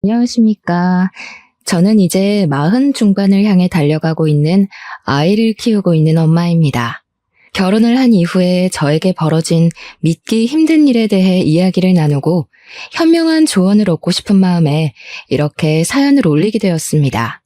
안녕하십니까. 저는 이제 40 중반을 향해 달려가고 있는 아이를 키우고 있는 엄마입니다. 결혼을 한 이후에 저에게 벌어진 믿기 힘든 일에 대해 이야기를 나누고 현명한 조언을 얻고 싶은 마음에 이렇게 사연을 올리게 되었습니다.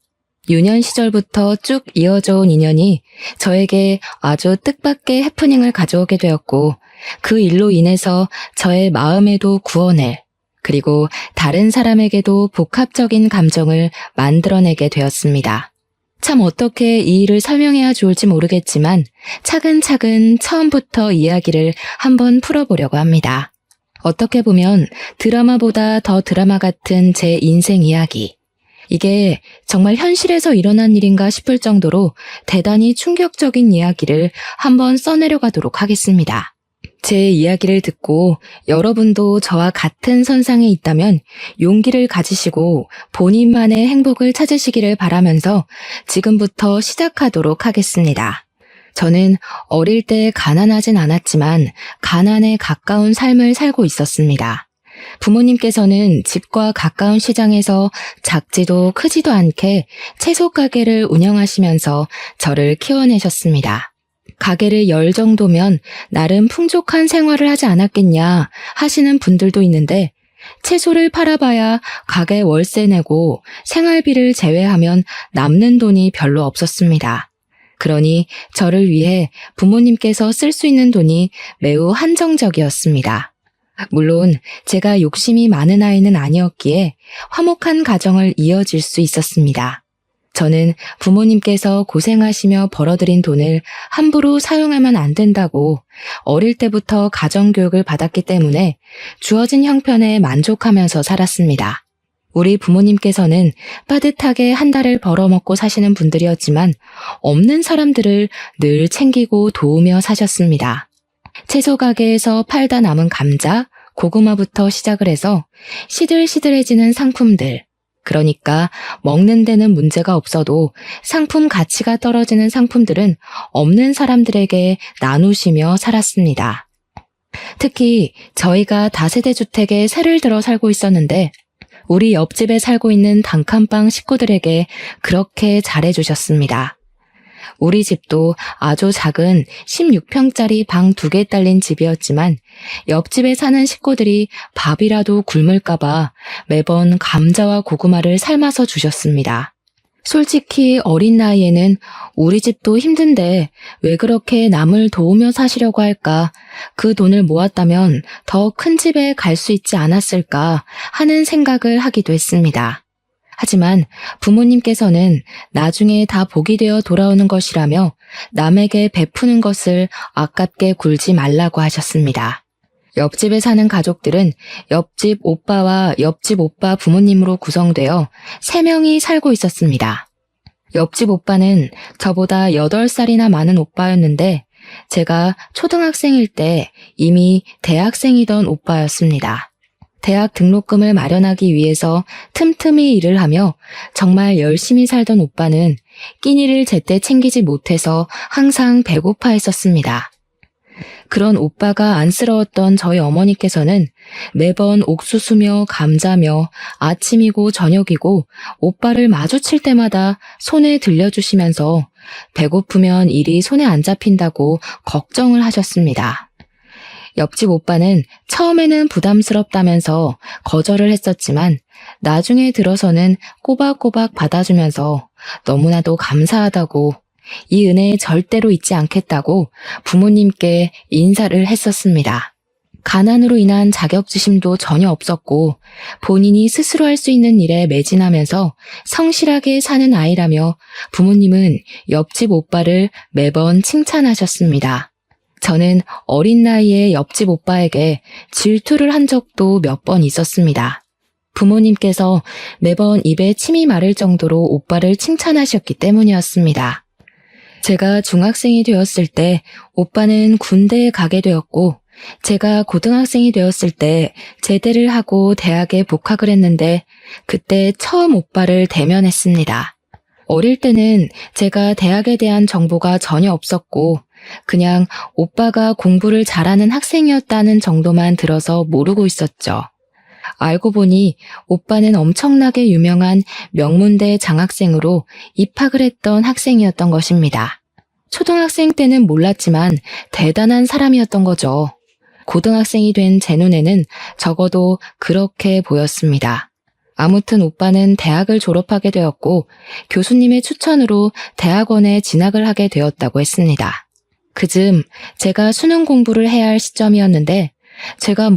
유년 시절부터 쭉 이어져 온 인연이 저에게 아주 뜻밖의 해프닝을 가져오게 되었고, 그 일로 인해서 저의 마음에도 구원을, 그리고 다른 사람에게도 복합적인 감정을 만들어내게 되었습니다. 참 어떻게 이 일을 설명해야 좋을지 모르겠지만 차근차근 처음부터 이야기를 한번 풀어보려고 합니다. 어떻게 보면 드라마보다 더 드라마 같은 제 인생 이야기. 이게 정말 현실에서 일어난 일인가 싶을 정도로 대단히 충격적인 이야기를 한번 써내려가도록 하겠습니다. 제 이야기를 듣고 여러분도 저와 같은 선상에 있다면 용기를 가지시고 본인만의 행복을 찾으시기를 바라면서 지금부터 시작하도록 하겠습니다. 저는 어릴 때 가난하진 않았지만 가난에 가까운 삶을 살고 있었습니다. 부모님께서는 집과 가까운 시장에서 작지도 크지도 않게 채소 가게를 운영하시면서 저를 키워내셨습니다. 가게를 열 정도면 나름 풍족한 생활을 하지 않았겠냐 하시는 분들도 있는데, 채소를 팔아봐야 가게 월세 내고 생활비를 제외하면 남는 돈이 별로 없었습니다. 그러니 저를 위해 부모님께서 쓸 수 있는 돈이 매우 한정적이었습니다. 물론 제가 욕심이 많은 아이는 아니었기에 화목한 가정을 이어질 수 있었습니다. 저는 부모님께서 고생하시며 벌어들인 돈을 함부로 사용하면 안 된다고 어릴 때부터 가정교육을 받았기 때문에 주어진 형편에 만족하면서 살았습니다. 우리 부모님께서는 빠듯하게 한 달을 벌어먹고 사시는 분들이었지만 없는 사람들을 늘 챙기고 도우며 사셨습니다. 채소 가게에서 팔다 남은 감자, 고구마부터 시작을 해서 시들시들해지는 상품들, 그러니까 먹는 데는 문제가 없어도 상품 가치가 떨어지는 상품들은 없는 사람들에게 나누시며 살았습니다. 특히 저희가 다세대 주택에 새를 들어 살고 있었는데 우리 옆집에 살고 있는 단칸방 식구들에게 그렇게 잘해주셨습니다. 우리 집도 아주 작은 16평짜리 방 2개 딸린 집이었지만 옆집에 사는 식구들이 밥이라도 굶을까봐 매번 감자와 고구마를 삶아서 주셨습니다. 솔직히 어린 나이에는 우리 집도 힘든데 왜 그렇게 남을 도우며 사시려고 할까, 그 돈을 모았다면 더 큰 집에 갈 수 있지 않았을까 하는 생각을 하기도 했습니다. 하지만 부모님께서는 나중에 다 복이 되어 돌아오는 것이라며 남에게 베푸는 것을 아깝게 굴지 말라고 하셨습니다. 옆집에 사는 가족들은 옆집 오빠와 옆집 오빠 부모님으로 구성되어 3명이 살고 있었습니다. 옆집 오빠는 저보다 8살이나 많은 오빠였는데 제가 초등학생일 때 이미 대학생이던 오빠였습니다. 대학 등록금을 마련하기 위해서 틈틈이 일을 하며 정말 열심히 살던 오빠는 끼니를 제때 챙기지 못해서 항상 배고파했었습니다. 그런 오빠가 안쓰러웠던 저희 어머니께서는 매번 옥수수며 감자며 아침이고 저녁이고 오빠를 마주칠 때마다 손에 들려주시면서 배고프면 일이 손에 안 잡힌다고 걱정을 하셨습니다. 옆집 오빠는 처음에는 부담스럽다면서 거절을 했었지만 나중에 들어서는 꼬박꼬박 받아주면서 너무나도 감사하다고, 이 은혜에 절대로 잊지 않겠다고 부모님께 인사를 했었습니다. 가난으로 인한 자격지심도 전혀 없었고 본인이 스스로 할 수 있는 일에 매진하면서 성실하게 사는 아이라며 부모님은 옆집 오빠를 매번 칭찬하셨습니다. 저는 어린 나이에 옆집 오빠에게 질투를 한 적도 몇 번 있었습니다. 부모님께서 매번 입에 침이 마를 정도로 오빠를 칭찬하셨기 때문이었습니다. 제가 중학생이 되었을 때 오빠는 군대에 가게 되었고, 제가 고등학생이 되었을 때 제대를 하고 대학에 복학을 했는데 그때 처음 오빠를 대면했습니다. 어릴 때는 제가 대학에 대한 정보가 전혀 없었고 그냥 오빠가 공부를 잘하는 학생이었다는 정도만 들어서 모르고 있었죠. 알고 보니 오빠는 엄청나게 유명한 명문대 장학생으로 입학을 했던 학생이었던 것입니다. 초등학생 때는 몰랐지만 대단한 사람이었던 거죠. 고등학생이 된 제 눈에는 적어도 그렇게 보였습니다. 아무튼 오빠는 대학을 졸업하게 되었고 교수님의 추천으로 대학원에 진학을 하게 되었다고 했습니다. 그즈음 제가 수능 공부를 해야 할 시점이었는데 제가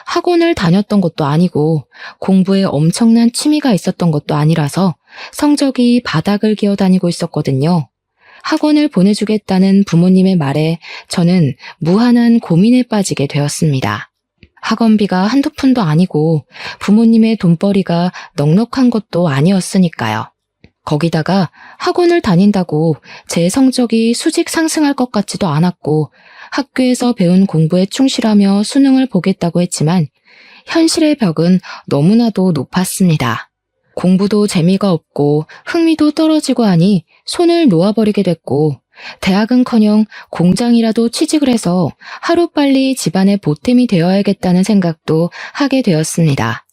학원을 다녔던 것도 아니고 공부에 엄청난 취미가 있었던 것도 아니라서 성적이 바닥을 기어다니고 있었거든요. 학원을 보내주겠다는 부모님의 말에 저는 무한한 고민에 빠지게 되었습니다. 학원비가 한두 푼도 아니고 부모님의 돈벌이가 넉넉한 것도 아니었으니까요. 거기다가 학원을 다닌다고 제 성적이 수직 상승할 것 같지도 않았고 학교에서 배운 공부에 충실하며 수능을 보겠다고 했지만 현실의 벽은 너무나도 높았습니다. 공부도 재미가 없고 흥미도 떨어지고 하니 손을 놓아버리게 됐고 대학은커녕 공장이라도 취직을 해서 하루빨리 집안의 보탬이 되어야겠다는 생각도 하게 되었습니다.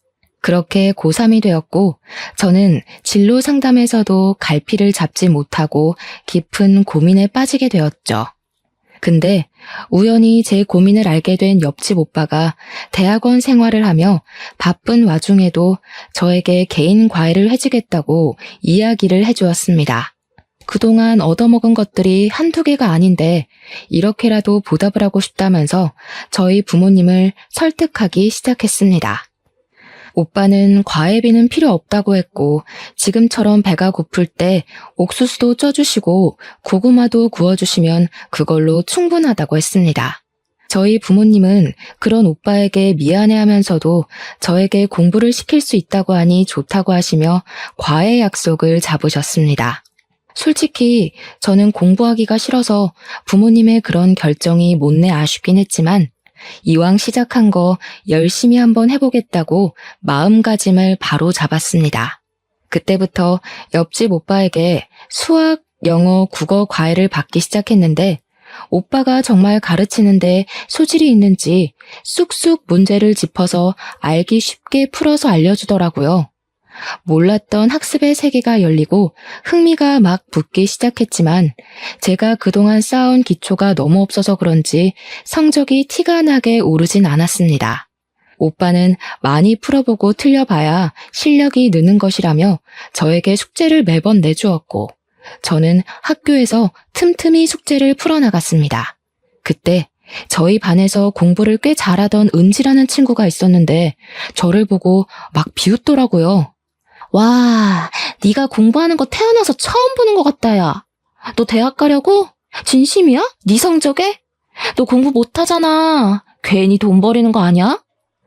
그렇게 고3이 되었고 저는 진로 상담에서도 갈피를 잡지 못하고 깊은 고민에 빠지게 되었죠. 근데 우연히 제 고민을 알게 된 옆집 오빠가 대학원 생활을 하며 바쁜 와중에도 저에게 개인 과외를 해주겠다고 이야기를 해주었습니다. 그동안 얻어먹은 것들이 한두 개가 아닌데 이렇게라도 보답을 하고 싶다면서 저희 부모님을 설득하기 시작했습니다. 오빠는 과외비는 필요 없다고 했고 지금처럼 배가 고플 때 옥수수도 쪄주시고 고구마도 구워주시면 그걸로 충분하다고 했습니다. 저희 부모님은 그런 오빠에게 미안해하면서도 저에게 공부를 시킬 수 있다고 하니 좋다고 하시며 과외 약속을 잡으셨습니다. 솔직히 저는 공부하기가 싫어서 부모님의 그런 결정이 못내 아쉽긴 했지만 이왕 시작한 거 열심히 한번 해보겠다고 마음가짐을 바로 잡았습니다. 그때부터 옆집 오빠에게 수학, 영어, 국어 과외를 받기 시작했는데 오빠가 정말 가르치는데 소질이 있는지 쑥쑥 문제를 짚어서 알기 쉽게 풀어서 알려주더라고요. 몰랐던 학습의 세계가 열리고 흥미가 막 붙기 시작했지만 제가 그동안 쌓아온 기초가 너무 없어서 그런지 성적이 티가 나게 오르진 않았습니다. 오빠는 많이 풀어보고 틀려봐야 실력이 느는 것이라며 저에게 숙제를 매번 내주었고 저는 학교에서 틈틈이 숙제를 풀어나갔습니다. 그때 저희 반에서 공부를 꽤 잘하던 은지라는 친구가 있었는데 저를 보고 막 비웃더라고요. 와, 네가 공부하는 거 태어나서 처음 보는 것 같다, 야. 너 대학 가려고? 진심이야? 네 성적에? 너 공부 못하잖아. 괜히 돈 버리는 거 아니야?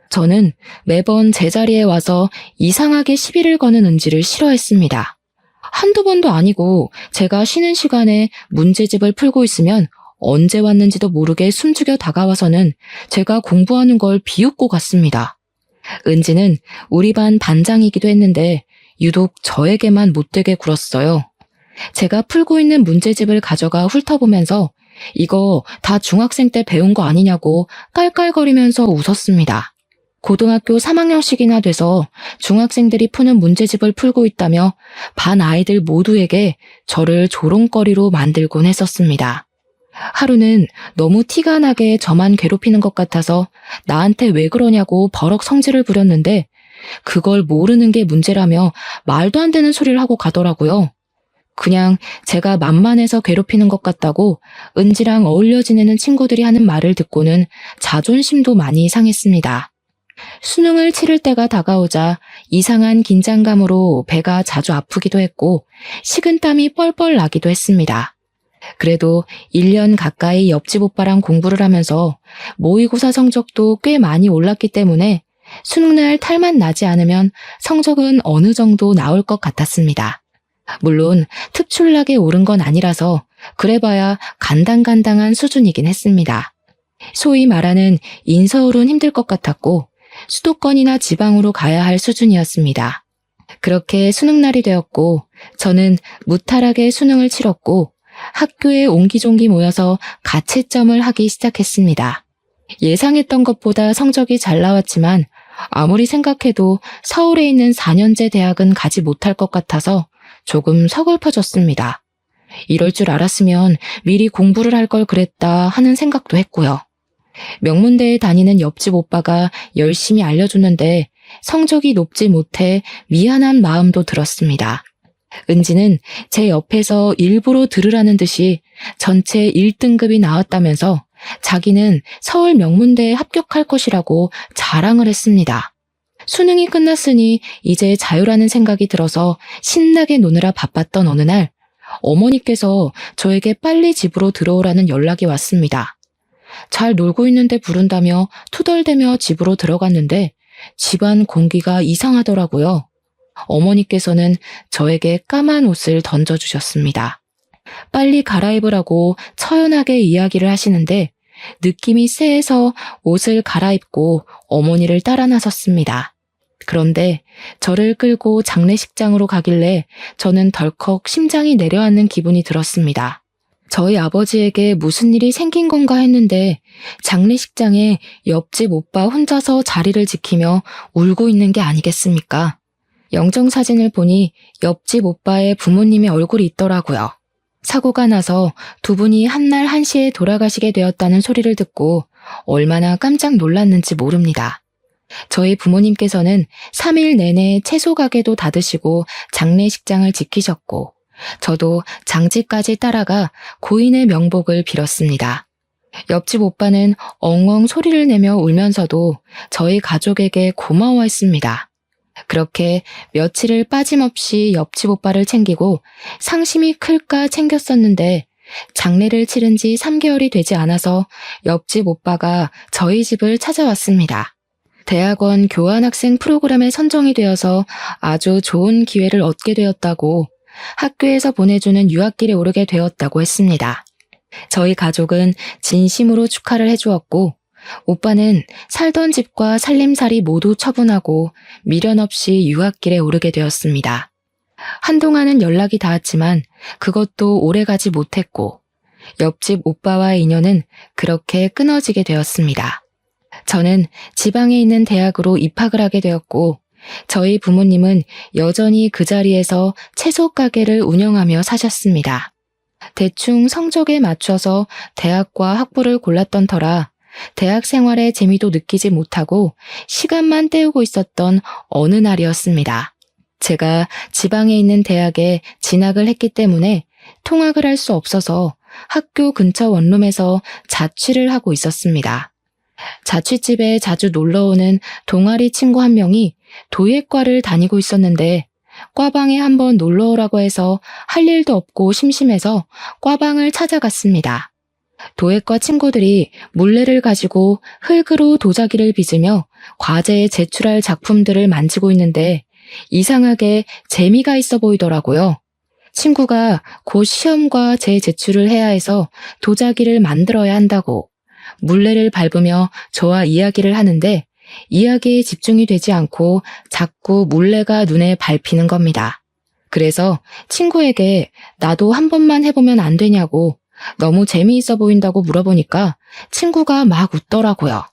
저는 매번 제자리에 와서 이상하게 시비를 거는 은지를 싫어했습니다. 한두 번도 아니고 제가 쉬는 시간에 문제집을 풀고 있으면 언제 왔는지도 모르게 숨죽여 다가와서는 제가 공부하는 걸 비웃고 갔습니다. 은지는 우리 반 반장이기도 했는데 유독 저에게만 못되게 굴었어요. 제가 풀고 있는 문제집을 가져가 훑어보면서 이거 다 중학생 때 배운 거 아니냐고 깔깔거리면서 웃었습니다. 고등학교 3학년씩이나 돼서 중학생들이 푸는 문제집을 풀고 있다며 반 아이들 모두에게 저를 조롱거리로 만들곤 했었습니다. 하루는 너무 티가 나게 저만 괴롭히는 것 같아서 나한테 왜 그러냐고 버럭 성질을 부렸는데 그걸 모르는 게 문제라며 말도 안 되는 소리를 하고 가더라고요. 그냥 제가 만만해서 괴롭히는 것 같다고 은지랑 어울려 지내는 친구들이 하는 말을 듣고는 자존심도 많이 상했습니다. 수능을 치를 때가 다가오자 이상한 긴장감으로 배가 자주 아프기도 했고 식은땀이 뻘뻘 나기도 했습니다. 그래도 1년 가까이 옆집 오빠랑 공부를 하면서 모의고사 성적도 꽤 많이 올랐기 때문에 수능날 탈만 나지 않으면 성적은 어느 정도 나올 것 같았습니다. 물론 특출나게 오른 건 아니라서 그래봐야 간당간당한 수준이긴 했습니다. 소위 말하는 인서울은 힘들 것 같았고 수도권이나 지방으로 가야 할 수준이었습니다. 그렇게 수능날이 되었고 저는 무탈하게 수능을 치렀고 학교에 옹기종기 모여서 가채점을 하기 시작했습니다. 예상했던 것보다 성적이 잘 나왔지만 아무리 생각해도 서울에 있는 4년제 대학은 가지 못할 것 같아서 조금 서글퍼졌습니다. 이럴 줄 알았으면 미리 공부를 할 걸 그랬다 하는 생각도 했고요. 명문대에 다니는 옆집 오빠가 열심히 알려줬는데 성적이 높지 못해 미안한 마음도 들었습니다. 은지는 제 옆에서 일부러 들으라는 듯이 전체 1등급이 나왔다면서 자기는 서울 명문대에 합격할 것이라고 자랑을 했습니다. 수능이 끝났으니 이제 자유라는 생각이 들어서 신나게 노느라 바빴던 어느 날 어머니께서 저에게 빨리 집으로 들어오라는 연락이 왔습니다. 잘 놀고 있는데 부른다며 투덜대며 집으로 들어갔는데 집안 공기가 이상하더라고요. 어머니께서는 저에게 까만 옷을 던져주셨습니다. 빨리 갈아입으라고 처연하게 이야기를 하시는데 느낌이 쎄해서 옷을 갈아입고 어머니를 따라 나섰습니다. 그런데 저를 끌고 장례식장으로 가길래 저는 덜컥 심장이 내려앉는 기분이 들었습니다. 저희 아버지에게 무슨 일이 생긴 건가 했는데 장례식장에 옆집 오빠 혼자서 자리를 지키며 울고 있는 게 아니겠습니까? 영정사진을 보니 옆집 오빠의 부모님의 얼굴이 있더라고요. 사고가 나서 두 분이 한날 한시에 돌아가시게 되었다는 소리를 듣고 얼마나 깜짝 놀랐는지 모릅니다. 저희 부모님께서는 3일 내내 채소 가게도 닫으시고 장례식장을 지키셨고 저도 장지까지 따라가 고인의 명복을 빌었습니다. 옆집 오빠는 엉엉 소리를 내며 울면서도 저희 가족에게 고마워했습니다. 그렇게 며칠을 빠짐없이 옆집 오빠를 챙기고 상심이 클까 챙겼었는데 장례를 치른 지 3개월이 되지 않아서 옆집 오빠가 저희 집을 찾아왔습니다. 대학원 교환학생 프로그램에 선정이 되어서 아주 좋은 기회를 얻게 되었다고 학교에서 보내주는 유학길에 오르게 되었다고 했습니다. 저희 가족은 진심으로 축하를 해주었고 오빠는 살던 집과 살림살이 모두 처분하고 미련 없이 유학길에 오르게 되었습니다. 한동안은 연락이 닿았지만 그것도 오래가지 못했고 옆집 오빠와의 인연은 그렇게 끊어지게 되었습니다. 저는 지방에 있는 대학으로 입학을 하게 되었고 저희 부모님은 여전히 그 자리에서 채소 가게를 운영하며 사셨습니다. 대충 성적에 맞춰서 대학과 학부를 골랐던 터라 대학 생활의 재미도 느끼지 못하고 시간만 때우고 있었던 어느 날이었습니다. 제가 지방에 있는 대학에 진학을 했기 때문에 통학을 할 수 없어서 학교 근처 원룸에서 자취를 하고 있었습니다. 자취집에 자주 놀러오는 동아리 친구 한 명이 도예과를 다니고 있었는데 과방에 한번 놀러오라고 해서 할 일도 없고 심심해서 과방을 찾아갔습니다. 도예과 친구들이 물레를 가지고 흙으로 도자기를 빚으며 과제에 제출할 작품들을 만지고 있는데 이상하게 재미가 있어 보이더라고요. 친구가 곧 시험과 제출을 해야 해서 도자기를 만들어야 한다고 물레를 밟으며 저와 이야기를 하는데 이야기에 집중이 되지 않고 자꾸 물레가 눈에 밟히는 겁니다. 그래서 친구에게 나도 한 번만 해보면 안 되냐고 너무 재미있어 보인다고 물어보니까 친구가 막 웃더라고요.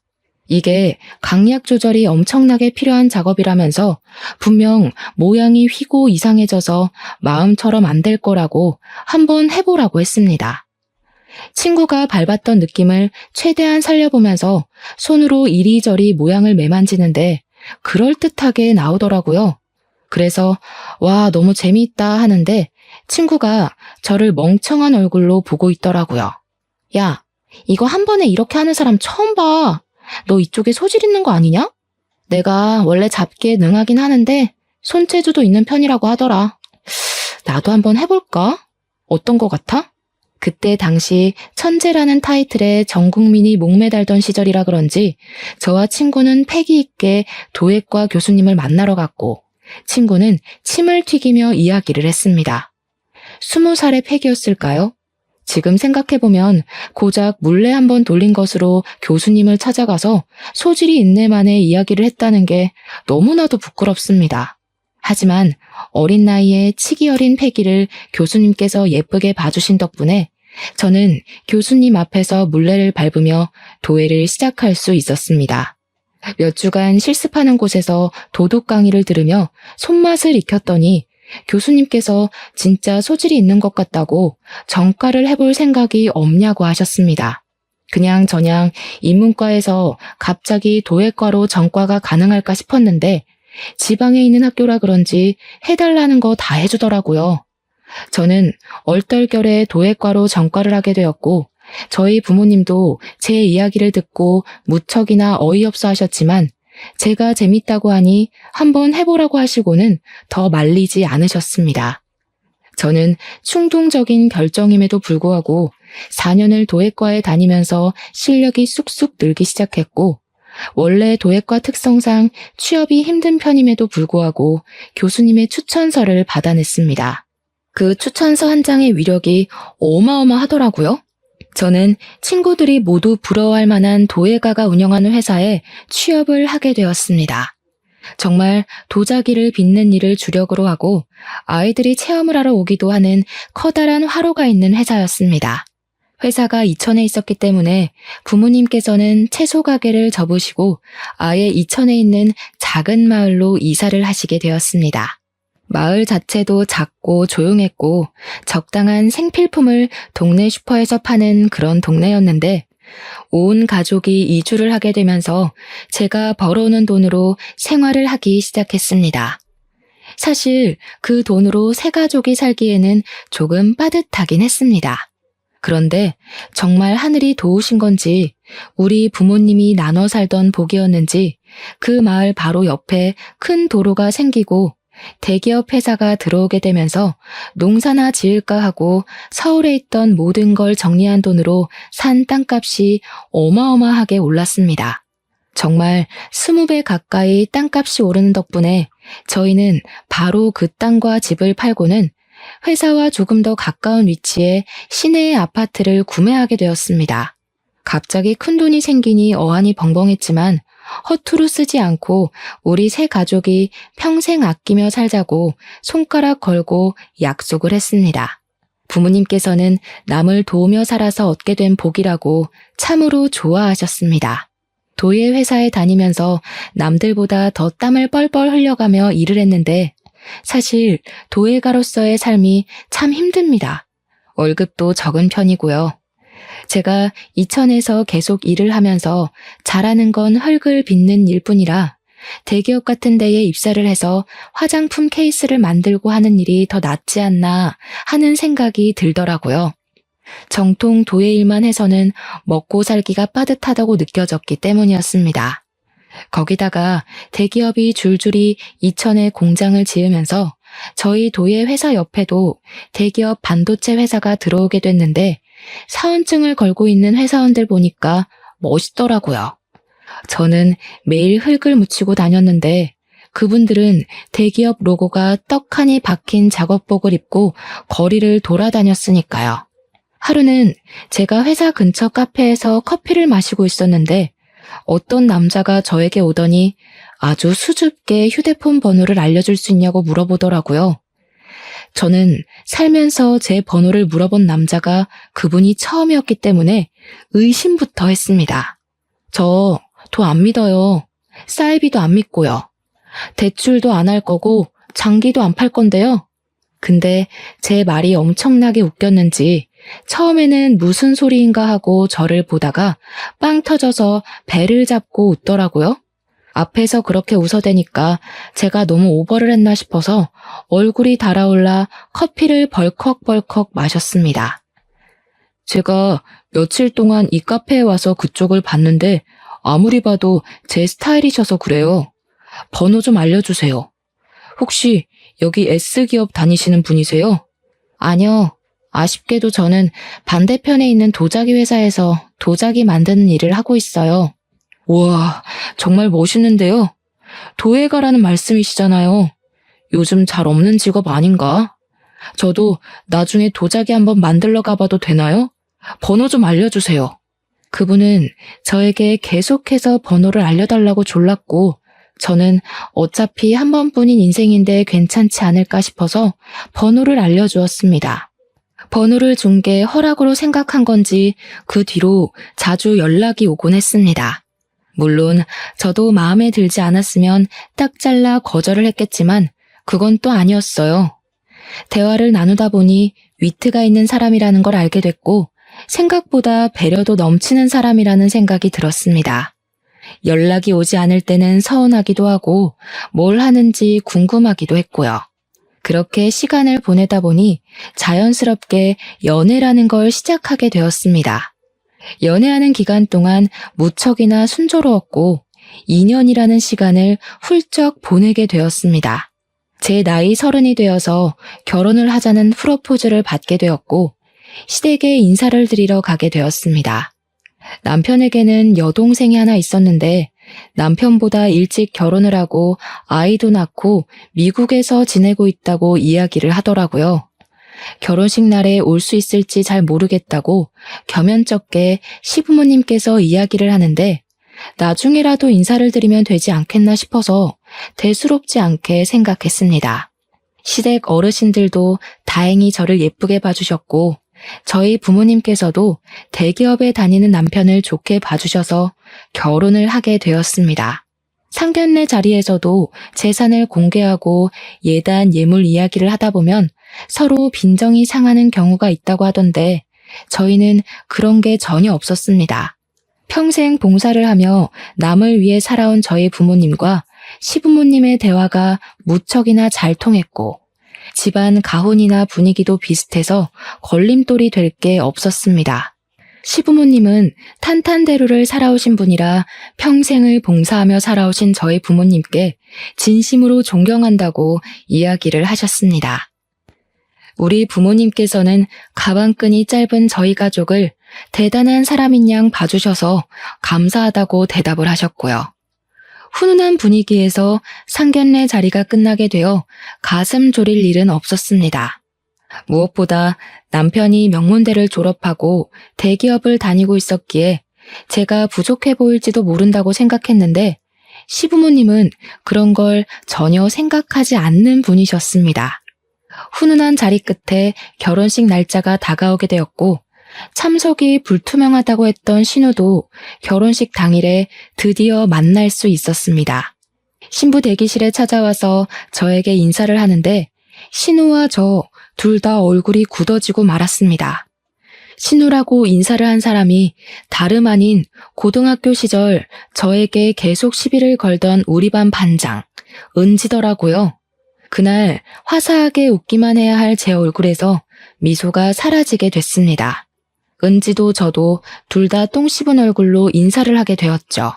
이게 강약 조절이 엄청나게 필요한 작업이라면서 분명 모양이 휘고 이상해져서 마음처럼 안 될 거라고 한번 해보라고 했습니다. 친구가 밟았던 느낌을 최대한 살려보면서 손으로 이리저리 모양을 매만지는데 그럴듯하게 나오더라고요. 그래서 와 너무 재미있다 하는데 친구가 저를 멍청한 얼굴로 보고 있더라고요. 야, 이거 한 번에 이렇게 하는 사람 처음 봐. 너 이쪽에 소질 있는 거 아니냐? 내가 원래 잡기에 능하긴 하는데 손재주도 있는 편이라고 하더라. 나도 한번 해볼까? 어떤 거 같아? 그때 당시 천재라는 타이틀에 전 국민이 목매달던 시절이라 그런지 저와 친구는 패기 있게 도예과 교수님을 만나러 갔고 친구는 침을 튀기며 이야기를 했습니다. 20살의 패기였을까요? 지금 생각해보면 고작 물레 한번 돌린 것으로 교수님을 찾아가서 소질이 있네만의 이야기를 했다는 게 너무나도 부끄럽습니다. 하지만 어린 나이에 치기 어린 패기를 교수님께서 예쁘게 봐주신 덕분에 저는 교수님 앞에서 물레를 밟으며 도예를 시작할 수 있었습니다. 몇 주간 실습하는 곳에서 도둑 강의를 들으며 손맛을 익혔더니 교수님께서 진짜 소질이 있는 것 같다고 전과를 해볼 생각이 없냐고 하셨습니다. 그냥 저냥 인문과에서 갑자기 도예과로 전과가 가능할까 싶었는데 지방에 있는 학교라 그런지 해달라는 거 다 해주더라고요. 저는 얼떨결에 도예과로 전과를 하게 되었고 저희 부모님도 제 이야기를 듣고 무척이나 어이없어 하셨지만 제가 재밌다고 하니 한번 해보라고 하시고는 더 말리지 않으셨습니다. 저는 충동적인 결정임에도 불구하고 4년을 도예과에 다니면서 실력이 쑥쑥 늘기 시작했고 원래 도예과 특성상 취업이 힘든 편임에도 불구하고 교수님의 추천서를 받아냈습니다. 그 추천서 한 장의 위력이 어마어마하더라고요. 저는 친구들이 모두 부러워할 만한 도예가가 운영하는 회사에 취업을 하게 되었습니다. 정말 도자기를 빚는 일을 주력으로 하고 아이들이 체험을 하러 오기도 하는 커다란 화로가 있는 회사였습니다. 회사가 이천에 있었기 때문에 부모님께서는 채소 가게를 접으시고 아예 이천에 있는 작은 마을로 이사를 하시게 되었습니다. 마을 자체도 작고 조용했고 적당한 생필품을 동네 슈퍼에서 파는 그런 동네였는데 온 가족이 이주를 하게 되면서 제가 벌어오는 돈으로 생활을 하기 시작했습니다. 사실 그 돈으로 세 가족이 살기에는 조금 빠듯하긴 했습니다. 그런데 정말 하늘이 도우신 건지 우리 부모님이 나눠 살던 복이었는지 그 마을 바로 옆에 큰 도로가 생기고 대기업 회사가 들어오게 되면서 농사나 지을까 하고 서울에 있던 모든 걸 정리한 돈으로 산 땅값이 어마어마하게 올랐습니다. 정말 20배 가까이 땅값이 오르는 덕분에 저희는 바로 그 땅과 집을 팔고는 회사와 조금 더 가까운 위치에 시내의 아파트를 구매하게 되었습니다. 갑자기 큰 돈이 생기니 어안이 벙벙했지만 허투루 쓰지 않고 우리 세 가족이 평생 아끼며 살자고 손가락 걸고 약속을 했습니다. 부모님께서는 남을 도우며 살아서 얻게 된 복이라고 참으로 좋아하셨습니다. 도예 회사에 다니면서 남들보다 더 땀을 뻘뻘 흘려가며 일을 했는데 사실 도예가로서의 삶이 참 힘듭니다. 월급도 적은 편이고요. 제가 이천에서 계속 일을 하면서 잘하는 건 흙을 빚는 일뿐이라 대기업 같은 데에 입사를 해서 화장품 케이스를 만들고 하는 일이 더 낫지 않나 하는 생각이 들더라고요. 정통 도예 일만 해서는 먹고 살기가 빠듯하다고 느껴졌기 때문이었습니다. 거기다가 대기업이 줄줄이 이천에 공장을 지으면서 저희 도예 회사 옆에도 대기업 반도체 회사가 들어오게 됐는데 사원증을 걸고 있는 회사원들 보니까 멋있더라고요. 저는 매일 흙을 묻히고 다녔는데 그분들은 대기업 로고가 떡하니 박힌 작업복을 입고 거리를 돌아다녔으니까요. 하루는 제가 회사 근처 카페에서 커피를 마시고 있었는데 어떤 남자가 저에게 오더니 아주 수줍게 휴대폰 번호를 알려줄 수 있냐고 물어보더라고요. 저는 살면서 제 번호를 물어본 남자가 그분이 처음이었기 때문에 의심부터 했습니다. 저 도 안 믿어요. 사이비도 안 믿고요. 대출도 안 할 거고 장기도 안 팔 건데요. 근데 제 말이 엄청나게 웃겼는지 처음에는 무슨 소리인가 하고 저를 보다가 빵 터져서 배를 잡고 웃더라고요. 앞에서 그렇게 웃어대니까 제가 너무 오버를 했나 싶어서 얼굴이 달아올라 커피를 벌컥벌컥 마셨습니다. 제가 며칠 동안 이 카페에 와서 그쪽을 봤는데 아무리 봐도 제 스타일이셔서 그래요. 번호 좀 알려주세요. 혹시 여기 S기업 다니시는 분이세요? 아니요. 아쉽게도 저는 반대편에 있는 도자기 회사에서 도자기 만드는 일을 하고 있어요. 우와, 정말 멋있는데요. 도예가라는 말씀이시잖아요. 요즘 잘 없는 직업 아닌가? 저도 나중에 도자기 한번 만들러 가봐도 되나요? 번호 좀 알려주세요. 그분은 저에게 계속해서 번호를 알려달라고 졸랐고 저는 어차피 한 번뿐인 인생인데 괜찮지 않을까 싶어서 번호를 알려주었습니다. 번호를 준 게 허락으로 생각한 건지 그 뒤로 자주 연락이 오곤 했습니다. 물론 저도 마음에 들지 않았으면 딱 잘라 거절을 했겠지만 그건 또 아니었어요. 대화를 나누다 보니 위트가 있는 사람이라는 걸 알게 됐고 생각보다 배려도 넘치는 사람이라는 생각이 들었습니다. 연락이 오지 않을 때는 서운하기도 하고 뭘 하는지 궁금하기도 했고요. 그렇게 시간을 보내다 보니 자연스럽게 연애라는 걸 시작하게 되었습니다. 연애하는 기간 동안 무척이나 순조로웠고 2년이라는 시간을 훌쩍 보내게 되었습니다. 제 나이 30이 되어서 결혼을 하자는 프로포즈를 받게 되었고 시댁에 인사를 드리러 가게 되었습니다. 남편에게는 여동생이 하나 있었는데 남편보다 일찍 결혼을 하고 아이도 낳고 미국에서 지내고 있다고 이야기를 하더라고요. 결혼식 날에 올 수 있을지 잘 모르겠다고 겸연쩍게 시부모님께서 이야기를 하는데 나중에라도 인사를 드리면 되지 않겠나 싶어서 대수롭지 않게 생각했습니다. 시댁 어르신들도 다행히 저를 예쁘게 봐주셨고 저희 부모님께서도 대기업에 다니는 남편을 좋게 봐주셔서 결혼을 하게 되었습니다. 상견례 자리에서도 재산을 공개하고 예단 예물 이야기를 하다 보면 서로 빈정이 상하는 경우가 있다고 하던데 저희는 그런 게 전혀 없었습니다. 평생 봉사를 하며 남을 위해 살아온 저희 부모님과 시부모님의 대화가 무척이나 잘 통했고 집안 가훈이나 분위기도 비슷해서 걸림돌이 될 게 없었습니다. 시부모님은 탄탄대로를 살아오신 분이라 평생을 봉사하며 살아오신 저희 부모님께 진심으로 존경한다고 이야기를 하셨습니다. 우리 부모님께서는 가방끈이 짧은 저희 가족을 대단한 사람인 양 봐주셔서 감사하다고 대답을 하셨고요. 훈훈한 분위기에서 상견례 자리가 끝나게 되어 가슴 졸일 일은 없었습니다. 무엇보다 남편이 명문대를 졸업하고 대기업을 다니고 있었기에 제가 부족해 보일지도 모른다고 생각했는데 시부모님은 그런 걸 전혀 생각하지 않는 분이셨습니다. 훈훈한 자리 끝에 결혼식 날짜가 다가오게 되었고 참석이 불투명하다고 했던 신우도 결혼식 당일에 드디어 만날 수 있었습니다. 신부 대기실에 찾아와서 저에게 인사를 하는데 신우와 저 둘 다 얼굴이 굳어지고 말았습니다. 신우라고 인사를 한 사람이 다름 아닌 고등학교 시절 저에게 계속 시비를 걸던 우리 반 반장, 은지더라고요. 그날 화사하게 웃기만 해야 할 제 얼굴에서 미소가 사라지게 됐습니다. 은지도 저도 둘 다 똥 씹은 얼굴로 인사를 하게 되었죠.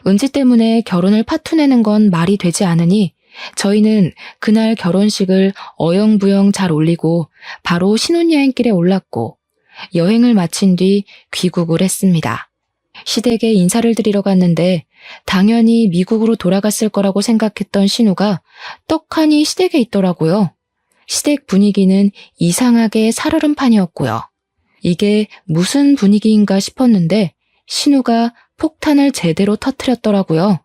은지 때문에 결혼을 파투내는 건 말이 되지 않으니 저희는 그날 결혼식을 어영부영 잘 올리고 바로 신혼여행길에 올랐고 여행을 마친 뒤 귀국을 했습니다. 시댁에 인사를 드리러 갔는데 당연히 미국으로 돌아갔을 거라고 생각했던 신우가 떡하니 시댁에 있더라고요. 시댁 분위기는 이상하게 살얼음판이었고요. 이게 무슨 분위기인가 싶었는데 신우가 폭탄을 제대로 터뜨렸더라고요.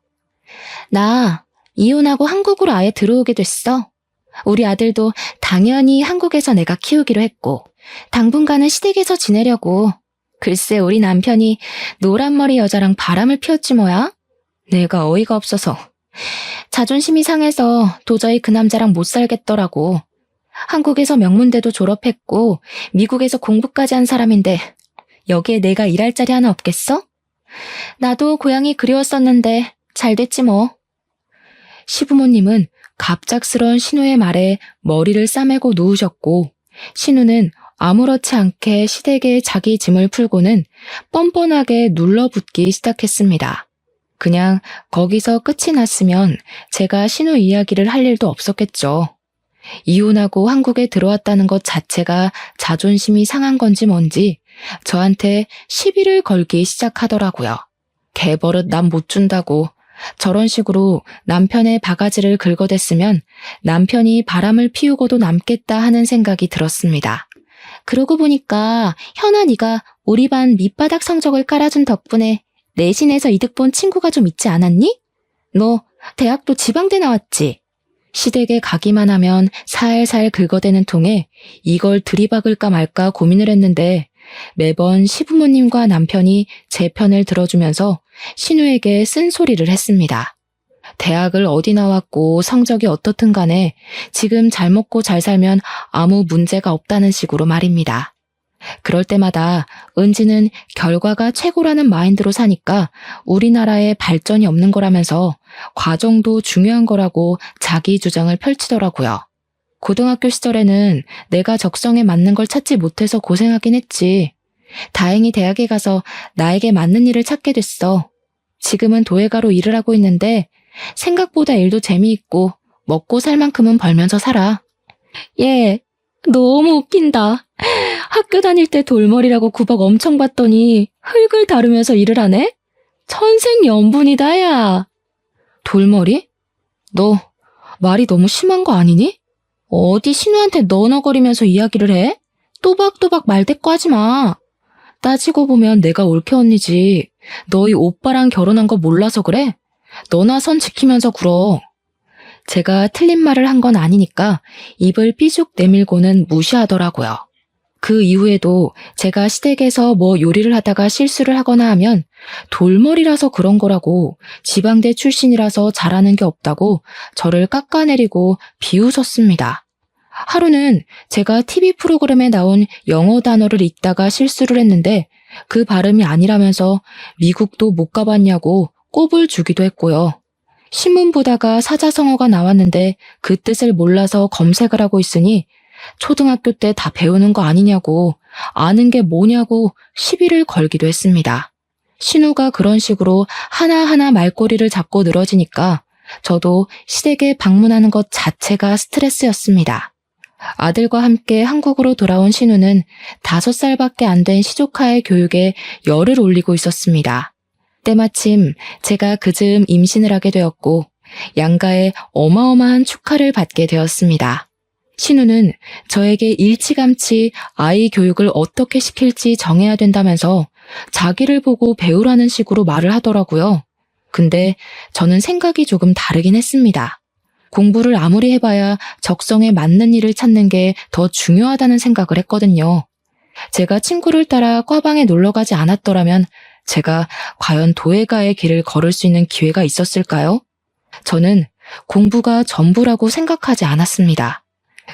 나 이혼하고 한국으로 아예 들어오게 됐어. 우리 아들도 당연히 한국에서 내가 키우기로 했고 당분간은 시댁에서 지내려고. 글쎄 우리 남편이 노란머리 여자랑 바람을 피웠지 뭐야? 내가 어이가 없어서 자존심이 상해서 도저히 그 남자랑 못 살겠더라고. 한국에서 명문대도 졸업했고 미국에서 공부까지 한 사람인데 여기에 내가 일할 자리 하나 없겠어? 나도 고향이 그리웠었는데 잘 됐지 뭐. 시부모님은 갑작스런 신우의 말에 머리를 싸매고 누우셨고 신우는 아무렇지 않게 시댁에 자기 짐을 풀고는 뻔뻔하게 눌러붙기 시작했습니다. 그냥 거기서 끝이 났으면 제가 신우 이야기를 할 일도 없었겠죠. 이혼하고 한국에 들어왔다는 것 자체가 자존심이 상한 건지 뭔지 저한테 시비를 걸기 시작하더라고요. 개버릇 남 못 준다고. 저런 식으로 남편의 바가지를 긁어댔으면 남편이 바람을 피우고도 남겠다 하는 생각이 들었습니다. 그러고 보니까 현아 네가 우리 반 밑바닥 성적을 깔아준 덕분에 내신에서 이득 본 친구가 좀 있지 않았니? 너 대학도 지방대 나왔지? 시댁에 가기만 하면 살살 긁어대는 통에 이걸 들이박을까 말까 고민을 했는데 매번 시부모님과 남편이 제 편을 들어주면서 신우에게 쓴소리를 했습니다. 대학을 어디 나왔고 성적이 어떻든 간에 지금 잘 먹고 잘 살면 아무 문제가 없다는 식으로 말입니다. 그럴 때마다 은지는 결과가 최고라는 마인드로 사니까 우리나라에 발전이 없는 거라면서 과정도 중요한 거라고 자기 주장을 펼치더라고요. 고등학교 시절에는 내가 적성에 맞는 걸 찾지 못해서 고생하긴 했지. 다행히 대학에 가서 나에게 맞는 일을 찾게 됐어. 지금은 도예가로 일을 하고 있는데 생각보다 일도 재미있고 먹고 살 만큼은 벌면서 살아. 얘, 너무 웃긴다. 학교 다닐 때 돌머리라고 구박 엄청 받더니 흙을 다루면서 일을 하네? 천생연분이다, 야. 돌머리? 너 말이 너무 심한 거 아니니? 어디 신우한테 너너거리면서 이야기를 해? 또박또박 말대꾸 하지 마. 따지고 보면 내가 올케 언니지. 너희 오빠랑 결혼한 거 몰라서 그래? 너나 선 지키면서 굴어. 제가 틀린 말을 한 건 아니니까 입을 삐죽 내밀고는 무시하더라고요. 그 이후에도 제가 시댁에서 뭐 요리를 하다가 실수를 하거나 하면 돌머리라서 그런 거라고, 지방대 출신이라서 잘하는 게 없다고 저를 깎아내리고 비웃었습니다. 하루는 제가 TV 프로그램에 나온 영어 단어를 읽다가 실수를 했는데 그 발음이 아니라면서 미국도 못 가봤냐고 꼽을 주기도 했고요. 신문 보다가 사자성어가 나왔는데 그 뜻을 몰라서 검색을 하고 있으니 초등학교 때 다 배우는 거 아니냐고, 아는 게 뭐냐고 시비를 걸기도 했습니다. 신우가 그런 식으로 하나하나 말꼬리를 잡고 늘어지니까 저도 시댁에 방문하는 것 자체가 스트레스였습니다. 아들과 함께 한국으로 돌아온 신우는 5살밖에 안 된 시조카의 교육에 열을 올리고 있었습니다. 때마침 제가 그즈음 임신을 하게 되었고 양가의 어마어마한 축하를 받게 되었습니다. 신우는 저에게 일찌감치 아이 교육을 어떻게 시킬지 정해야 된다면서 자기를 보고 배우라는 식으로 말을 하더라고요. 근데 저는 생각이 조금 다르긴 했습니다. 공부를 아무리 해봐야 적성에 맞는 일을 찾는 게 더 중요하다는 생각을 했거든요. 제가 친구를 따라 과방에 놀러 가지 않았더라면 제가 과연 도예가의 길을 걸을 수 있는 기회가 있었을까요? 저는 공부가 전부라고 생각하지 않았습니다.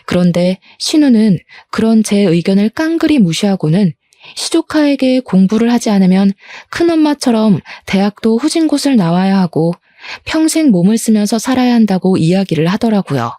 그런데 신우는 그런 제 의견을 깡그리 무시하고는 시조카에게 공부를 하지 않으면 큰엄마처럼 대학도 후진 곳을 나와야 하고 평생 몸을 쓰면서 살아야 한다고 이야기를 하더라고요.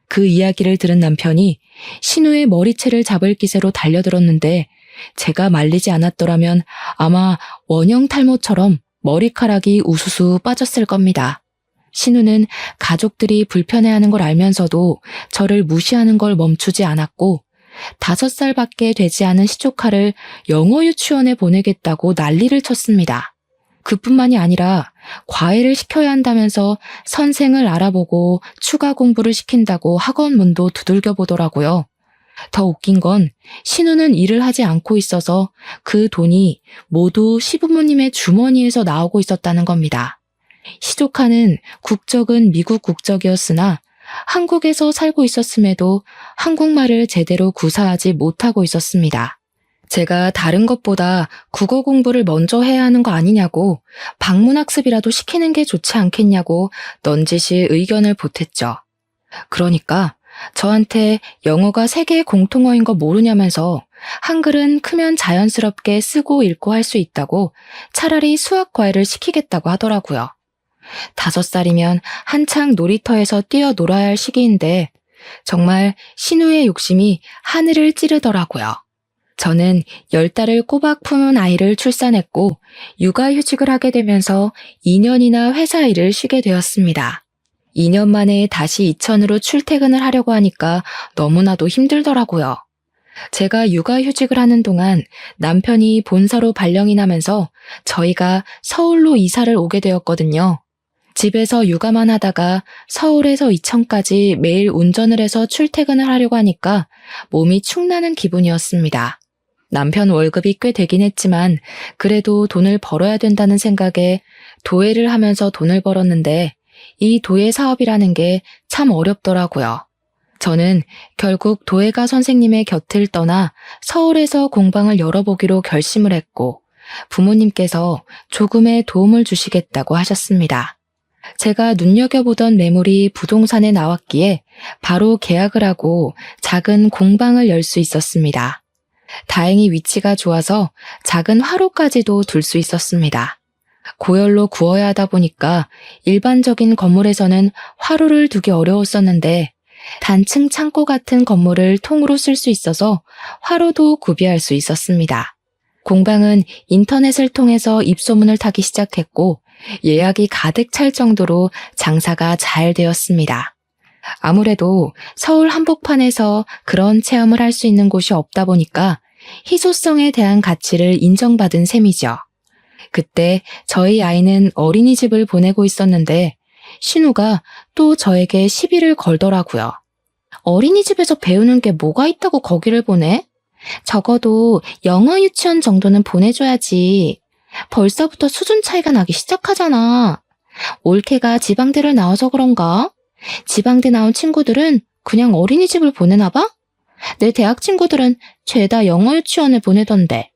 그 이야기를 들은 남편이 신우의 머리채를 잡을 기세로 달려들었는데 제가 말리지 않았더라면 아마 원형 탈모처럼 머리카락이 우수수 빠졌을 겁니다. 신우는 가족들이 불편해하는 걸 알면서도 저를 무시하는 걸 멈추지 않았고 5살밖에 되지 않은 시조카를 영어 유치원에 보내겠다고 난리를 쳤습니다. 그뿐만이 아니라 과외를 시켜야 한다면서 선생을 알아보고 추가 공부를 시킨다고 학원 문도 두들겨 보더라고요. 더 웃긴 건 신우는 일을 하지 않고 있어서 그 돈이 모두 시부모님의 주머니에서 나오고 있었다는 겁니다. 시조카는 국적은 미국 국적이었으나 한국에서 살고 있었음에도 한국말을 제대로 구사하지 못하고 있었습니다. 제가 다른 것보다 국어 공부를 먼저 해야 하는 거 아니냐고, 방문학습이라도 시키는 게 좋지 않겠냐고 넌지시 의견을 보탰죠. 그러니까 저한테 영어가 세계 공통어인 거 모르냐면서 한글은 크면 자연스럽게 쓰고 읽고 할 수 있다고 차라리 수학 과외를 시키겠다고 하더라고요. 5살이면 한창 놀이터에서 뛰어놀아야 할 시기인데 정말 신우의 욕심이 하늘을 찌르더라고요. 저는 10달을 꼬박 품은 아이를 출산했고 육아휴직을 하게 되면서 2년이나 회사 일을 쉬게 되었습니다. 2년 만에 다시 이천으로 출퇴근을 하려고 하니까 너무나도 힘들더라고요. 제가 육아휴직을 하는 동안 남편이 본사로 발령이 나면서 저희가 서울로 이사를 오게 되었거든요. 집에서 육아만 하다가 서울에서 이천까지 매일 운전을 해서 출퇴근을 하려고 하니까 몸이 축나는 기분이었습니다. 남편 월급이 꽤 되긴 했지만 그래도 돈을 벌어야 된다는 생각에 도예를 하면서 돈을 벌었는데 이 도예 사업이라는 게 참 어렵더라고요. 저는 결국 도예가 선생님의 곁을 떠나 서울에서 공방을 열어보기로 결심을 했고 부모님께서 조금의 도움을 주시겠다고 하셨습니다. 제가 눈여겨보던 매물이 부동산에 나왔기에 바로 계약을 하고 작은 공방을 열 수 있었습니다. 다행히 위치가 좋아서 작은 화로까지도 둘 수 있었습니다. 고열로 구워야 하다 보니까 일반적인 건물에서는 화로를 두기 어려웠었는데 단층 창고 같은 건물을 통으로 쓸 수 있어서 화로도 구비할 수 있었습니다. 공방은 인터넷을 통해서 입소문을 타기 시작했고 예약이 가득 찰 정도로 장사가 잘 되었습니다. 아무래도 서울 한복판에서 그런 체험을 할 수 있는 곳이 없다 보니까 희소성에 대한 가치를 인정받은 셈이죠. 그때 저희 아이는 어린이집을 보내고 있었는데 신우가 또 저에게 시비를 걸더라고요. 어린이집에서 배우는 게 뭐가 있다고 거기를 보내? 적어도 영어 유치원 정도는 보내줘야지. 벌써부터 수준 차이가 나기 시작하잖아. 올케가 지방대를 나와서 그런가? 지방대 나온 친구들은 그냥 어린이집을 보내나 봐? 내 대학 친구들은 죄다 영어 유치원을 보내던데.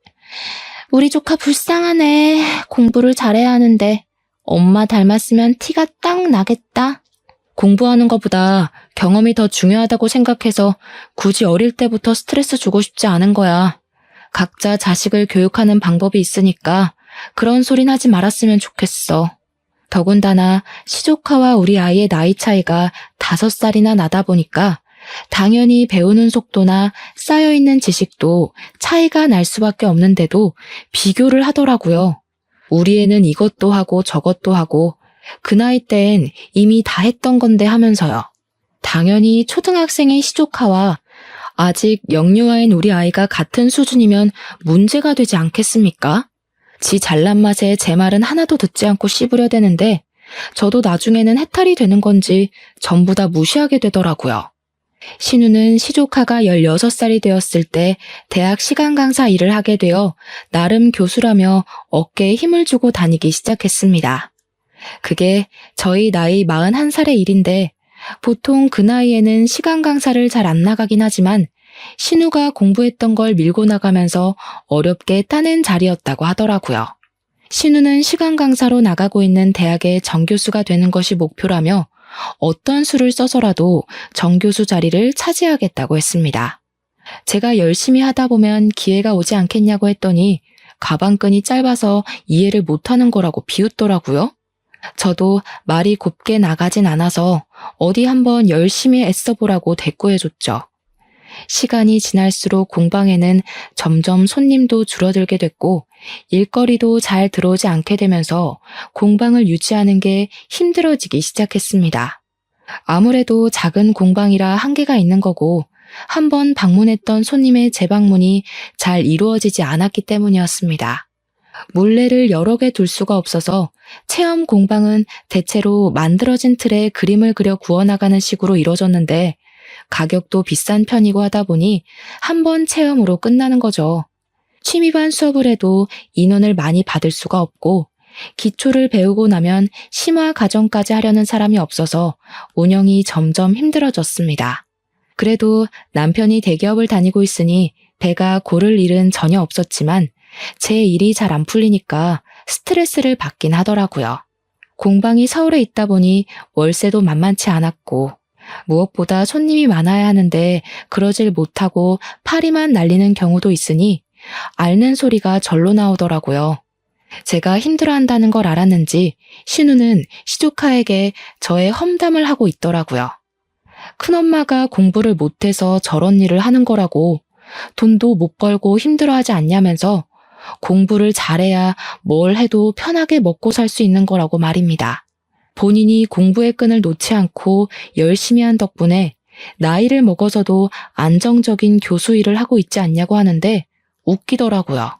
우리 조카 불쌍하네. 공부를 잘해야 하는데 엄마 닮았으면 티가 딱 나겠다. 공부하는 것보다 경험이 더 중요하다고 생각해서 굳이 어릴 때부터 스트레스 주고 싶지 않은 거야. 각자 자식을 교육하는 방법이 있으니까 그런 소린 하지 말았으면 좋겠어. 더군다나 시조카와 우리 아이의 나이 차이가 5살이나 나다 보니까 당연히 배우는 속도나 쌓여있는 지식도 차이가 날 수밖에 없는데도 비교를 하더라고요. 우리 애는 이것도 하고 저것도 하고 그 나이 땐 이미 다 했던 건데 하면서요. 당연히 초등학생의 시조카와 아직 영유아인 우리 아이가 같은 수준이면 문제가 되지 않겠습니까? 지 잘난 맛에 제 말은 하나도 듣지 않고 씹으려 되는데 저도 나중에는 해탈이 되는 건지 전부 다 무시하게 되더라고요. 신우는 시조카가 16살이 되었을 때 대학 시간 강사 일을 하게 되어 나름 교수라며 어깨에 힘을 주고 다니기 시작했습니다. 그게 저희 나이 41살의 일인데 보통 그 나이에는 시간 강사를 잘 안 나가긴 하지만 신우가 공부했던 걸 밀고 나가면서 어렵게 따낸 자리였다고 하더라고요. 신우는 시간 강사로 나가고 있는 대학의 정교수가 되는 것이 목표라며 어떤 수를 써서라도 정교수 자리를 차지하겠다고 했습니다. 제가 열심히 하다 보면 기회가 오지 않겠냐고 했더니 가방끈이 짧아서 이해를 못하는 거라고 비웃더라고요. 저도 말이 곱게 나가진 않아서 어디 한번 열심히 애써보라고 대꾸해줬죠. 시간이 지날수록 공방에는 점점 손님도 줄어들게 됐고 일거리도 잘 들어오지 않게 되면서 공방을 유지하는 게 힘들어지기 시작했습니다. 아무래도 작은 공방이라 한계가 있는 거고 한번 방문했던 손님의 재방문이 잘 이루어지지 않았기 때문이었습니다. 물레를 여러 개 둘 수가 없어서 체험 공방은 대체로 만들어진 틀에 그림을 그려 구워나가는 식으로 이루어졌는데 가격도 비싼 편이고 하다 보니 한 번 체험으로 끝나는 거죠. 취미반 수업을 해도 인원을 많이 받을 수가 없고 기초를 배우고 나면 심화 과정까지 하려는 사람이 없어서 운영이 점점 힘들어졌습니다. 그래도 남편이 대기업을 다니고 있으니 배가 고를 일은 전혀 없었지만 제 일이 잘 안 풀리니까 스트레스를 받긴 하더라고요. 공방이 서울에 있다 보니 월세도 만만치 않았고 무엇보다 손님이 많아야 하는데 그러질 못하고 파리만 날리는 경우도 있으니 앓는 소리가 절로 나오더라고요. 제가 힘들어한다는 걸 알았는지 신우는 시조카에게 저의 험담을 하고 있더라고요. 큰엄마가 공부를 못해서 저런 일을 하는 거라고 돈도 못 벌고 힘들어하지 않냐면서 공부를 잘해야 뭘 해도 편하게 먹고 살 수 있는 거라고 말입니다. 본인이 공부의 끈을 놓지 않고 열심히 한 덕분에 나이를 먹어서도 안정적인 교수 일을 하고 있지 않냐고 하는데 웃기더라고요.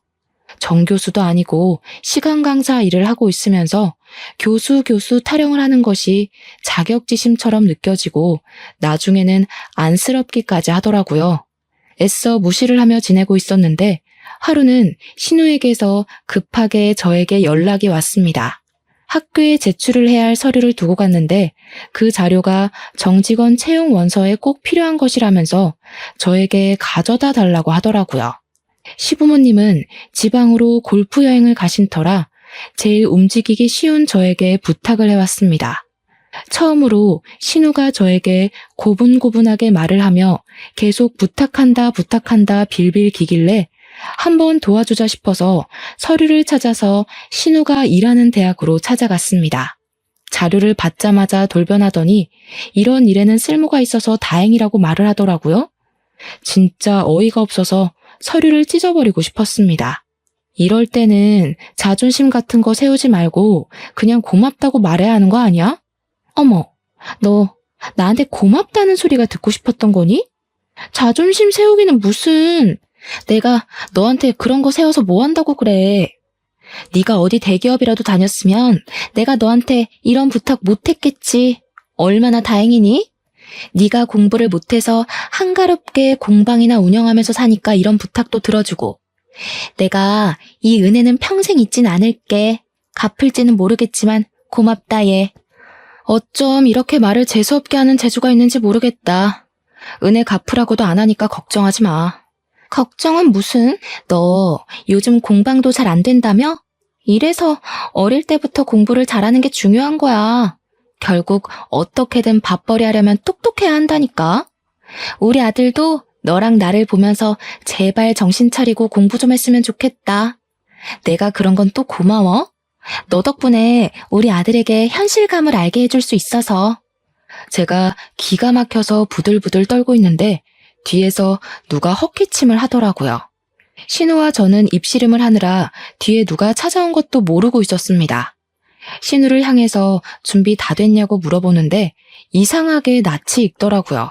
정교수도 아니고 시간 강사 일을 하고 있으면서 교수 타령을 하는 것이 자격지심처럼 느껴지고 나중에는 안쓰럽기까지 하더라고요. 애써 무시를 하며 지내고 있었는데 하루는 신우에게서 급하게 저에게 연락이 왔습니다. 학교에 제출을 해야 할 서류를 두고 갔는데 그 자료가 정직원 채용 원서에 꼭 필요한 것이라면서 저에게 가져다 달라고 하더라고요. 시부모님은 지방으로 골프 여행을 가신 터라 제일 움직이기 쉬운 저에게 부탁을 해왔습니다. 처음으로 신우가 저에게 고분고분하게 말을 하며 계속 부탁한다 빌빌 기길래 한번 도와주자 싶어서 서류를 찾아서 신우가 일하는 대학으로 찾아갔습니다. 자료를 받자마자 돌변하더니 이런 일에는 쓸모가 있어서 다행이라고 말을 하더라고요. 진짜 어이가 없어서 서류를 찢어버리고 싶었습니다. 이럴 때는 자존심 같은 거 세우지 말고 그냥 고맙다고 말해야 하는 거 아니야? 어머, 너 나한테 고맙다는 소리가 듣고 싶었던 거니? 자존심 세우기는 무슨... 내가 너한테 그런 거 세워서 뭐 한다고 그래. 네가 어디 대기업이라도 다녔으면 내가 너한테 이런 부탁 못했겠지. 얼마나 다행이니? 네가 공부를 못해서 한가롭게 공방이나 운영하면서 사니까 이런 부탁도 들어주고 내가 이 은혜는 평생 잊진 않을게. 갚을지는 모르겠지만 고맙다 얘. 어쩜 이렇게 말을 재수없게 하는 재주가 있는지 모르겠다. 은혜 갚으라고도 안 하니까 걱정하지 마. 걱정은 무슨? 너 요즘 공방도 잘 안 된다며? 이래서 어릴 때부터 공부를 잘하는 게 중요한 거야. 결국 어떻게든 밥벌이 하려면 똑똑해야 한다니까. 우리 아들도 너랑 나를 보면서 제발 정신 차리고 공부 좀 했으면 좋겠다. 내가 그런 건 또 고마워. 너 덕분에 우리 아들에게 현실감을 알게 해줄 수 있어서. 제가 기가 막혀서 부들부들 떨고 있는데 뒤에서 누가 헛기침을 하더라고요. 신우와 저는 입씨름을 하느라 뒤에 누가 찾아온 것도 모르고 있었습니다. 신우를 향해서 준비 다 됐냐고 물어보는데 이상하게 낯이 익더라고요.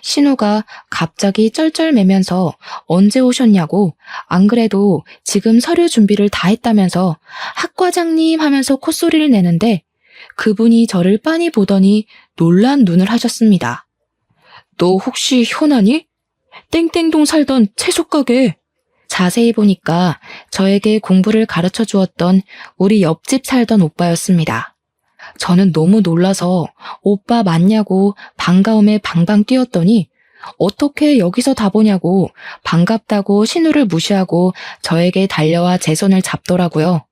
신우가 갑자기 쩔쩔매면서 언제 오셨냐고, 안 그래도 지금 서류 준비를 다 했다면서 학과장님 하면서 콧소리를 내는데 그분이 저를 빤히 보더니 놀란 눈을 하셨습니다. 너 혹시 현아니? 땡땡동 살던 채소가게. 자세히 보니까 저에게 공부를 가르쳐 주었던 우리 옆집 살던 오빠였습니다. 저는 너무 놀라서 오빠 맞냐고 반가움에 방방 뛰었더니 어떻게 여기서 다 보냐고 반갑다고 신우를 무시하고 저에게 달려와 제 손을 잡더라고요.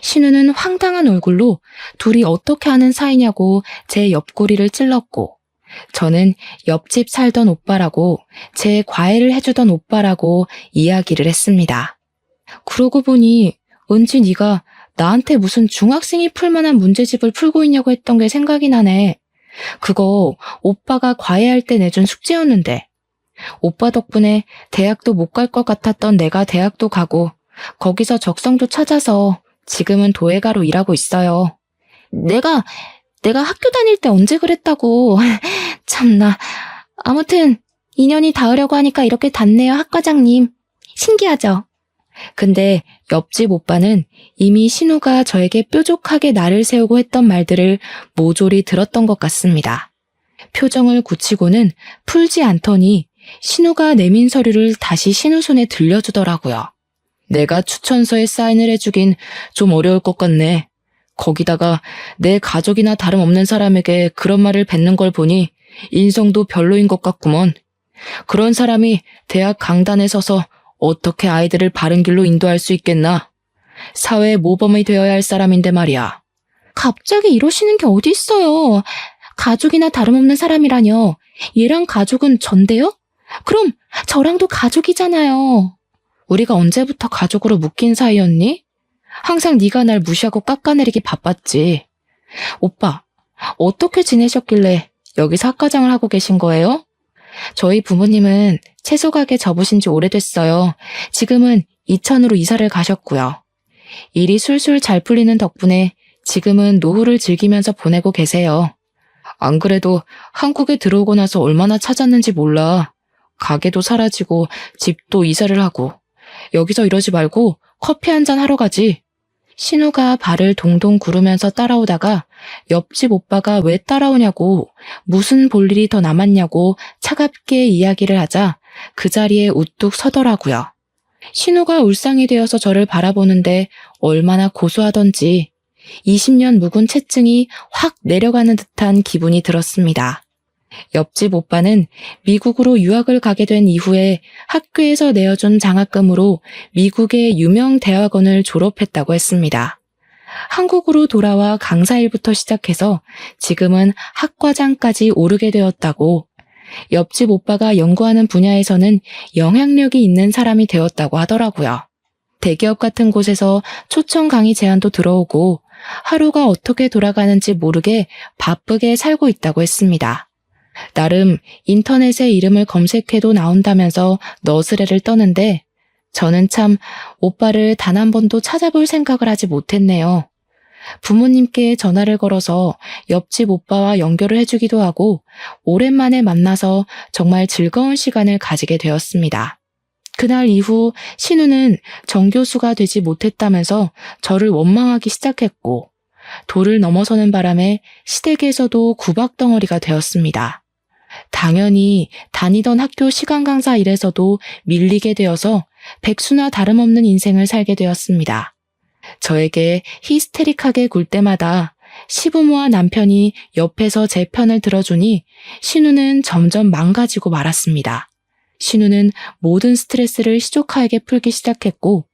신우는 황당한 얼굴로 둘이 어떻게 하는 사이냐고 제 옆구리를 찔렀고, 저는 옆집 살던 오빠라고, 제 과외를 해주던 오빠라고 이야기를 했습니다. 그러고 보니 은지 네가 나한테 무슨 중학생이 풀만한 문제집을 풀고 있냐고 했던 게 생각이 나네. 그거 오빠가 과외할 때 내준 숙제였는데. 오빠 덕분에 대학도 못 갈 것 같았던 내가 대학도 가고 거기서 적성도 찾아서 지금은 도예가로 일하고 있어요. 내가 학교 다닐 때 언제 그랬다고. 참나. 아무튼 인연이 닿으려고 하니까 이렇게 닿네요, 학과장님. 신기하죠? 근데 옆집 오빠는 이미 신우가 저에게 뾰족하게 날을 세우고 했던 말들을 모조리 들었던 것 같습니다. 표정을 굳히고는 풀지 않더니 신우가 내민 서류를 다시 신우 손에 들려주더라고요. 내가 추천서에 사인을 해주긴 좀 어려울 것 같네. 거기다가 내 가족이나 다름없는 사람에게 그런 말을 뱉는 걸 보니 인성도 별로인 것 같구먼. 그런 사람이 대학 강단에 서서 어떻게 아이들을 바른 길로 인도할 수 있겠나? 사회의 모범이 되어야 할 사람인데 말이야. 갑자기 이러시는 게 어디 있어요. 가족이나 다름없는 사람이라뇨. 얘랑 가족은 전데요? 그럼 저랑도 가족이잖아요. 우리가 언제부터 가족으로 묶인 사이였니? 항상 네가 날 무시하고 깎아내리기 바빴지. 오빠, 어떻게 지내셨길래 여기서 학과장을 하고 계신 거예요? 저희 부모님은 채소 가게 접으신 지 오래됐어요. 지금은 이천으로 이사를 가셨고요. 일이 술술 잘 풀리는 덕분에 지금은 노후를 즐기면서 보내고 계세요. 안 그래도 한국에 들어오고 나서 얼마나 찾았는지 몰라. 가게도 사라지고 집도 이사를 하고. 여기서 이러지 말고 커피 한잔 하러 가지. 신우가 발을 동동 구르면서 따라오다가 옆집 오빠가 왜 따라오냐고, 무슨 볼일이 더 남았냐고 차갑게 이야기를 하자 그 자리에 우뚝 서더라고요. 신우가 울상이 되어서 저를 바라보는데 얼마나 고소하던지 20년 묵은 채증이 확 내려가는 듯한 기분이 들었습니다. 옆집 오빠는 미국으로 유학을 가게 된 이후에 학교에서 내어준 장학금으로 미국의 유명 대학원을 졸업했다고 했습니다. 한국으로 돌아와 강사 일부터 시작해서 지금은 학과장까지 오르게 되었다고, 옆집 오빠가 연구하는 분야에서는 영향력이 있는 사람이 되었다고 하더라고요. 대기업 같은 곳에서 초청 강의 제안도 들어오고 하루가 어떻게 돌아가는지 모르게 바쁘게 살고 있다고 했습니다. 나름 인터넷에 이름을 검색해도 나온다면서 너스레를 떠는데 저는 참 오빠를 단 한 번도 찾아볼 생각을 하지 못했네요. 부모님께 전화를 걸어서 옆집 오빠와 연결을 해주기도 하고 오랜만에 만나서 정말 즐거운 시간을 가지게 되었습니다. 그날 이후 신우는 정교수가 되지 못했다면서 저를 원망하기 시작했고 도를 넘어서는 바람에 시댁에서도 구박덩어리가 되었습니다. 당연히 다니던 학교 시간 강사 일에서도 밀리게 되어서 백수나 다름없는 인생을 살게 되었습니다. 저에게 히스테릭하게 굴 때마다 시부모와 남편이 옆에서 제 편을 들어주니 신우는 점점 망가지고 말았습니다. 신우는 모든 스트레스를 시조카에게 풀기 시작했고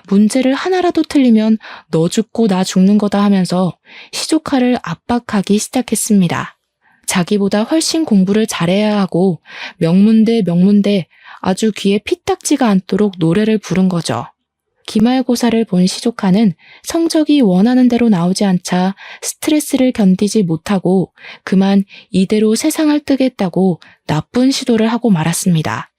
문제를 하나라도 틀리면 너 죽고 나 죽는 거다 하면서 시조카를 압박하기 시작했습니다. 자기보다 훨씬 공부를 잘해야 하고 명문대 아주 귀에 피딱지가 않도록 노래를 부른 거죠. 기말고사를 본 시조카는 성적이 원하는 대로 나오지 않자 스트레스를 견디지 못하고 그만 이대로 세상을 뜨겠다고 나쁜 시도를 하고 말았습니다.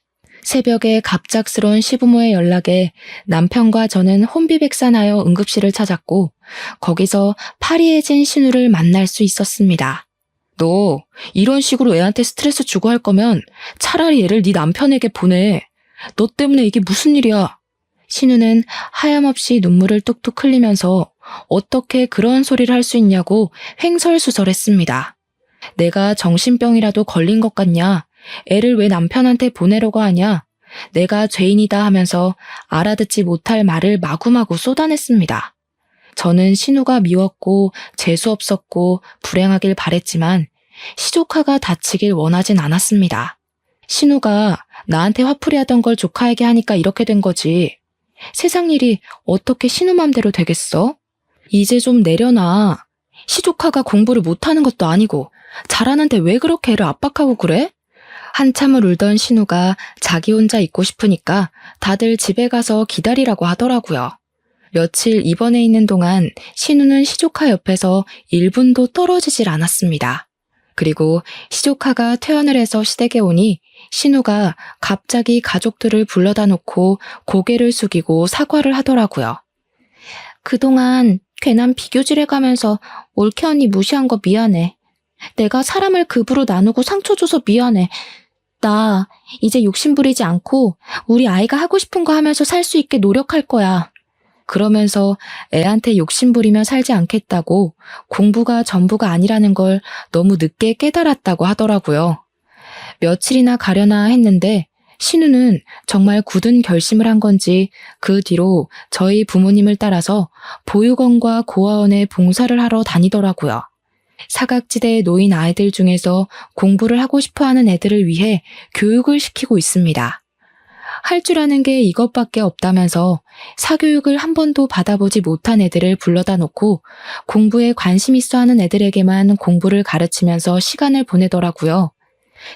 새벽에 갑작스러운 시부모의 연락에 남편과 저는 혼비백산하여 응급실을 찾았고 거기서 파리해진 신우를 만날 수 있었습니다. 너 이런 식으로 애한테 스트레스 주고 할 거면 차라리 애를 네 남편에게 보내. 너 때문에 이게 무슨 일이야. 신우는 하염없이 눈물을 뚝뚝 흘리면서 어떻게 그런 소리를 할 수 있냐고 횡설수설했습니다. 내가 정신병이라도 걸린 것 같냐? 애를 왜 남편한테 보내려고 하냐? 내가 죄인이다 하면서 알아듣지 못할 말을 마구마구 쏟아냈습니다. 저는 신우가 미웠고 재수없었고 불행하길 바랬지만 시조카가 다치길 원하진 않았습니다. 신우가 나한테 화풀이하던 걸 조카에게 하니까 이렇게 된 거지. 세상 일이 어떻게 신우 맘대로 되겠어? 이제 좀 내려놔. 시조카가 공부를 못하는 것도 아니고 잘하는데 왜 그렇게 애를 압박하고 그래? 한참을 울던 신우가 자기 혼자 있고 싶으니까 다들 집에 가서 기다리라고 하더라고요. 며칠 입원해 있는 동안 신우는 시조카 옆에서 1분도 떨어지질 않았습니다. 그리고 시조카가 퇴원을 해서 시댁에 오니 신우가 갑자기 가족들을 불러다 놓고 고개를 숙이고 사과를 하더라고요. 그동안 괜한 비교질해가면서 올케 언니 무시한 거 미안해. 내가 사람을 급으로 나누고 상처 줘서 미안해. 나 이제 욕심 부리지 않고 우리 아이가 하고 싶은 거 하면서 살 수 있게 노력할 거야. 그러면서 애한테 욕심 부리며 살지 않겠다고 공부가 전부가 아니라는 걸 너무 늦게 깨달았다고 하더라고요. 며칠이나 가려나 했는데 신우는 정말 굳은 결심을 한 건지 그 뒤로 저희 부모님을 따라서 보육원과 고아원에 봉사를 하러 다니더라고요. 사각지대에 놓인 아이들 중에서 공부를 하고 싶어하는 애들을 위해 교육을 시키고 있습니다. 할 줄 아는 게 이것밖에 없다면서 사교육을 한 번도 받아보지 못한 애들을 불러다 놓고 공부에 관심 있어 하는 애들에게만 공부를 가르치면서 시간을 보내더라고요.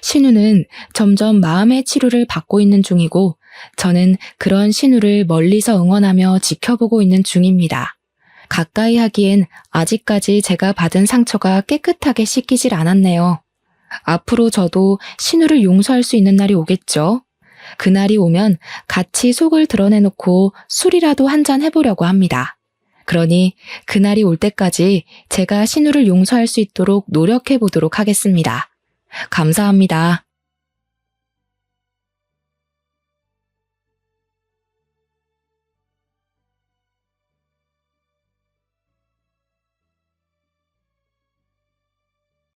신우는 점점 마음의 치료를 받고 있는 중이고 저는 그런 신우를 멀리서 응원하며 지켜보고 있는 중입니다. 가까이 하기엔 아직까지 제가 받은 상처가 깨끗하게 씻기질 않았네요. 앞으로 저도 신우를 용서할 수 있는 날이 오겠죠. 그날이 오면 같이 속을 드러내놓고 술이라도 한잔 해보려고 합니다. 그러니 그날이 올 때까지 제가 신우를 용서할 수 있도록 노력해보도록 하겠습니다. 감사합니다.